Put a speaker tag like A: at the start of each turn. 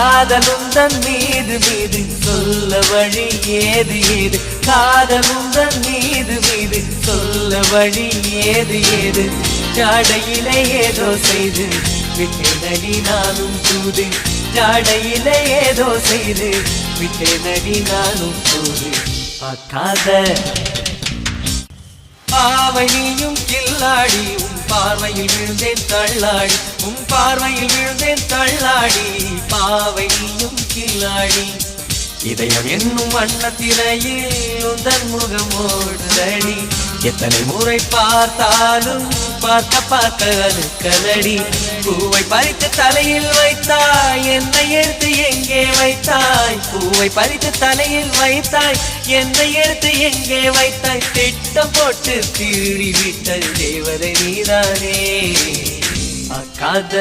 A: காதலும் தன் மீது மீது சொல்ல வழி ஏது ஏது காதலும் தன் மீது மீது சொல்ல வழி ஏது ஏது ஜாடையிலே ஏதோ செய்து விட்டேனடி நானும் தூது ஜாடையிலே ஏதோ செய்து விட்டேனடி நானும் தூது பார்க்காத பாவை நீயும் கில்லாடி உன் பார்வையில் விழுந்தேன் தள்ளாடி உன் பார்வையில் விழுந்தேன் தள்ளாடி பாவை நீயும் கில்லாடி இதயம் என்னும் வண்ணத்திரையில் உந்தன் முகமோடுதடி எத்தனை முறை பார்த்தாலும் பார்க்க பார்க்க அழுக்கலடி பூவை பறித்து தலையில் வைத்தாய் என்னை எடுத்து எங்கே வைத்தாய் பூவை பறித்து தலையில் வைத்தாய் என்னை எடுத்து எங்கே வைத்தாய் திட்டம் போட்டு தீடி விட்ட தேவதை நீதானே அக்காத